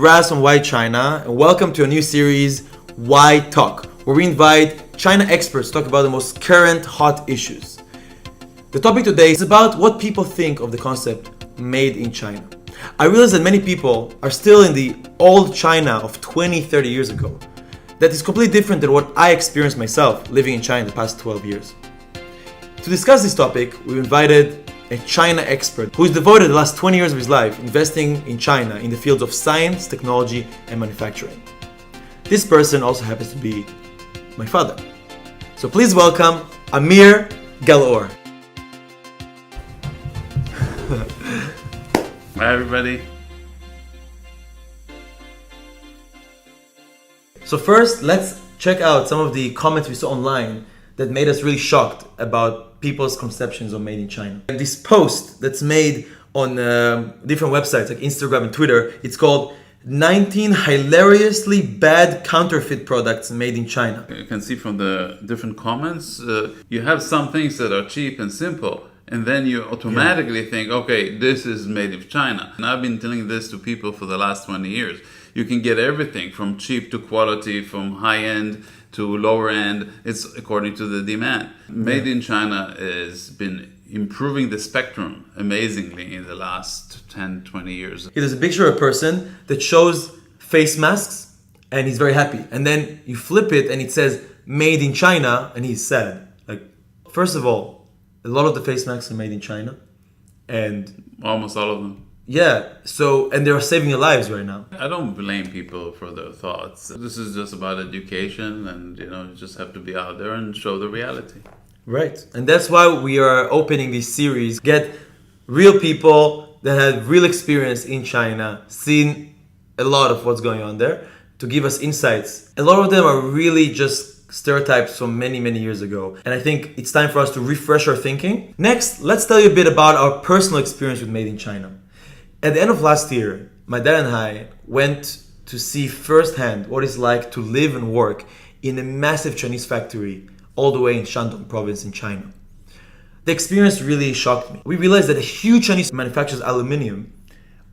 Raz from Why China, and welcome to a new series, Why Talk, where we invite China experts to talk about the most current hot issues. The topic today is about what people think of the concept made in China. I realize that many people are still in the old China of 20, 30 years ago. That is completely different than what I experienced myself living in China the past 12 years. To discuss this topic, we invited a China expert who has devoted the last 20 years of his life investing in China in the fields of science, technology, and manufacturing. This person also happens to be my father. So please welcome Amir Gal-Or. Hi everybody. So first, let's check out some of the comments we saw online that made us really shocked about people's conceptions of made in China. And this post that's made on different websites like Instagram and Twitter, it's called 19 hilariously bad counterfeit products made in China. You can see from the different comments, you have some things that are cheap and simple, and then you automatically think, okay, this is made in China. And I've been telling this to people for the last 20 years. You can get everything from cheap to quality, from high-end to lower end. It's according to the demand. Made in China has been improving the spectrum amazingly in the last 10, 20 years. There's a picture of a person that shows face masks and he's very happy. And then you flip it and it says made in China and he's sad. Like, first of all, a lot of the face masks are made in China. And almost all of them. yeah, and they're saving your lives right now. I don't blame people for their thoughts. This is just about education, and you just have to be out there and show the reality. Right. And that's why we are opening this series. Get real people that have real experience in China, seen a lot of what's going on there, to give us insights. A lot of them are really just stereotypes from many, many years ago. And I think it's time for us to refresh our thinking. Next, let's tell you a bit about our personal experience with Made in China. At the end of last year, my dad and I went to see firsthand what it's like to live and work in a massive Chinese factory all the way in Shandong province in China. The experience really shocked me. We realized that a huge Chinese manufactures aluminium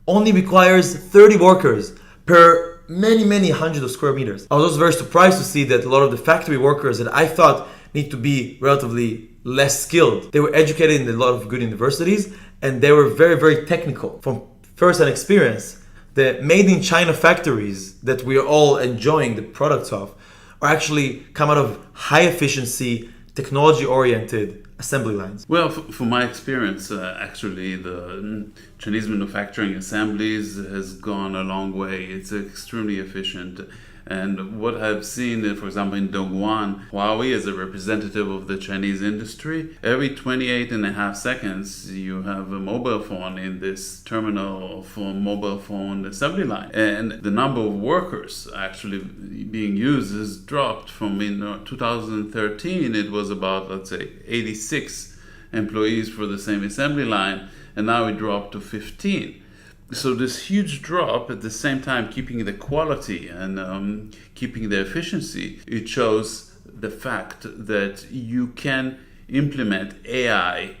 only requires 30 workers per many, many hundreds of square meters. I was also very surprised to see that a lot of the factory workers that I thought need to be relatively less skilled, they were educated in a lot of good universities and they were very, very technical. From first-hand experience, the made in China factories that we are all enjoying the products of are actually come out of high efficiency, technology-oriented assembly lines. Well, from my experience, actually, the Chinese manufacturing assemblies has gone a long way. It's extremely efficient. And what I've seen, for example, in Dongguan, Huawei is a representative of the Chinese industry. Every 28 and a half seconds, you have a mobile phone in this terminal for mobile phone assembly line. And the number of workers actually being used has dropped from in 2013, it was about, let's say, 86 employees for the same assembly line, and now it dropped to 15. So this huge drop, at the same time keeping the quality and keeping the efficiency, it shows the fact that you can implement AI,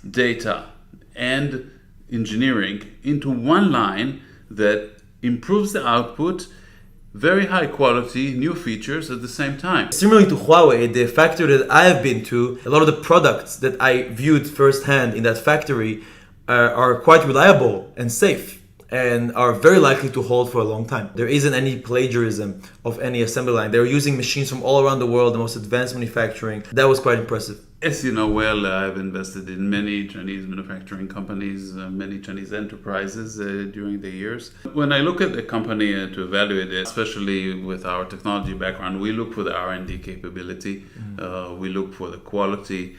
data, and engineering into one line that improves the output, very high quality, new features at the same time. Similarly to Huawei, the factory that I have been to, a lot of the products that I viewed firsthand in that factory are quite reliable and safe and are very likely to hold for a long time. There isn't any plagiarism of any assembly line. They're using machines from all around the world, the most advanced manufacturing. That was quite impressive. As you know well, I've invested in many Chinese manufacturing companies, many Chinese enterprises during the years. When I look at the company to evaluate it, especially with our technology background, we look for the R&D capability, we look for the quality,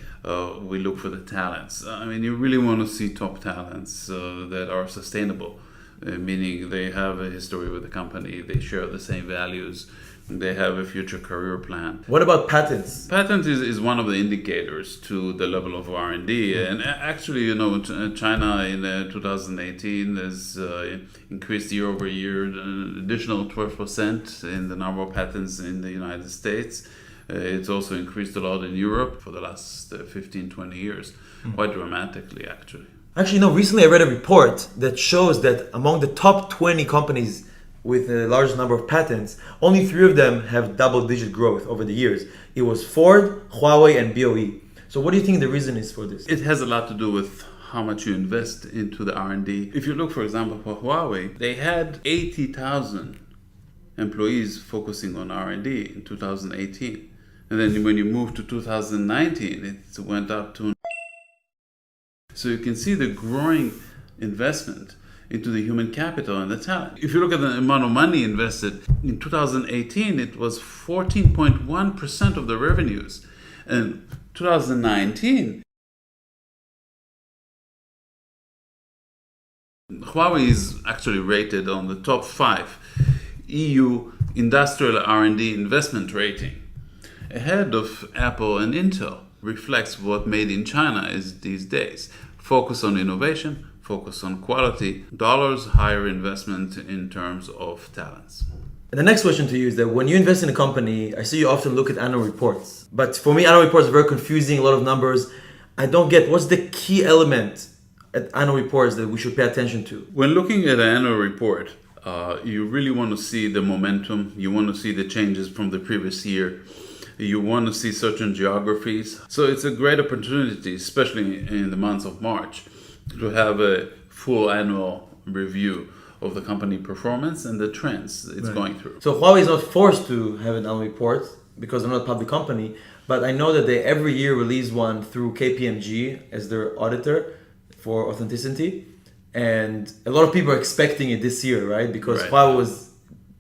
we look for the talents. I mean, you really want to see top talents that are sustainable, meaning they have a history with the company, they share the same values, they have a future career plan. What about patents? Patent is one of the indicators to the level of R&D. And actually, China in 2018 has increased year over year an additional 12% in the number of patents in the United States. It's also increased a lot in Europe for the last 15, 20 years, quite dramatically, actually. Actually, no, recently I read a report that shows that among the top 20 companies with a large number of patents, only 3 of them have double-digit growth over the years. It was Ford, Huawei, and BOE. So what do you think the reason is for this? It has a lot to do with how much you invest into the R&D. If you look, for example, for Huawei, they had 80,000 employees focusing on R&D in 2018. And then when you move to 2019, it went up to... So you can see the growing investment into the human capital and the talent. If you look at the amount of money invested, in 2018, it was 14.1% of the revenues. And 2019, Huawei is actually rated on the top 5 EU industrial R&D investment rating, ahead of Apple and Intel. Reflects what made in China is these days. Focus on innovation, focus on quality, dollars, higher investment in terms of talents. And the next question to you is that when you invest in a company, I see you often look at annual reports. But for me, annual reports are very confusing, a lot of numbers. I don't get what's the key element at annual reports that we should pay attention to. When looking at an annual report, you really want to see the momentum. You want to see the changes from the previous year. You want to see certain geographies. So it's a great opportunity, especially in the months of March, to have a full annual review of the company performance and the trends it's going through. So Huawei is not forced to have an annual report because they're not a public company, but I know that they every year release one through KPMG as their auditor for authenticity. And a lot of people are expecting it this year, right? Because Huawei was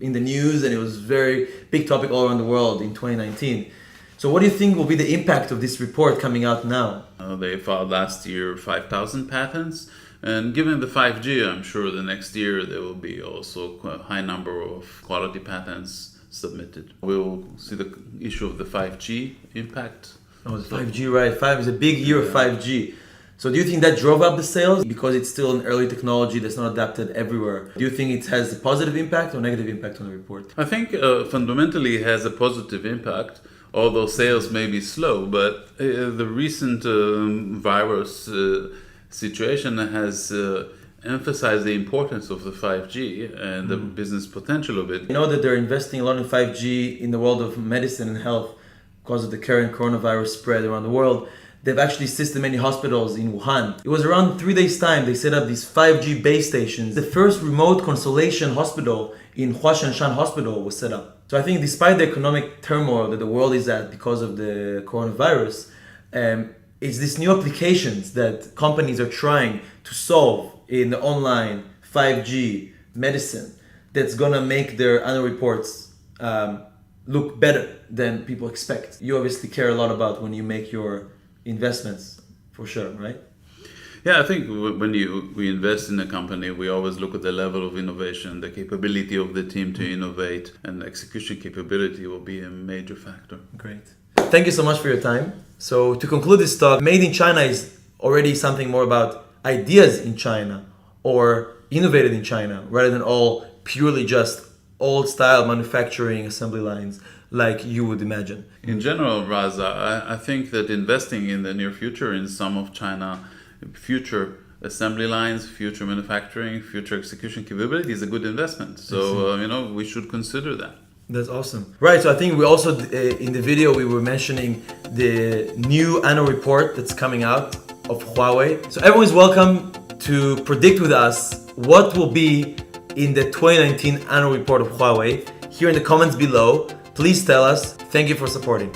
in the news and it was very big topic all around the world in 2019. So what do you think will be the impact of this report coming out now? They filed last year 5,000 patents. And given the 5G, I'm sure the next year there will be also a high number of quality patents submitted. We'll see the issue of the 5G impact. Oh, the 5G, right. 5 is a big year of 5G. So do you think that drove up the sales because it's still an early technology that's not adapted everywhere? Do you think it has a positive impact or negative impact on the report? I think fundamentally it has a positive impact, although sales may be slow, but the recent virus situation has emphasized the importance of the 5G and the business potential of it. You know that they're investing a lot in 5G in the world of medicine and health because of the current coronavirus spread around the world. They've actually assisted many hospitals in Wuhan. It was around 3 days' time they set up these 5G base stations. The first remote consultation hospital in Huashanshan Hospital was set up. So I think despite the economic turmoil that the world is at because of the coronavirus, it's these new applications that companies are trying to solve in the online 5G medicine that's gonna make their annual reports look better than people expect. You obviously care a lot about when you make your investments, for sure, right? Yeah, I think when we invest in a company, we always look at the level of innovation, the capability of the team to innovate, and execution capability will be a major factor. Great. Thank you so much for your time. So to conclude this talk, Made in China is already something more about ideas in China or innovated in China rather than all purely just old style manufacturing assembly lines like you would imagine. In general, Raza, I think that investing in the near future in some of China future assembly lines, future manufacturing, future execution capability is a good investment. So, we should consider that. That's awesome. Right, so I think we also, in the video, we were mentioning the new annual report that's coming out of Huawei. So everyone is welcome to predict with us what will be in the 2019 annual report of Huawei. Here in the comments below, please tell us. Thank you for supporting.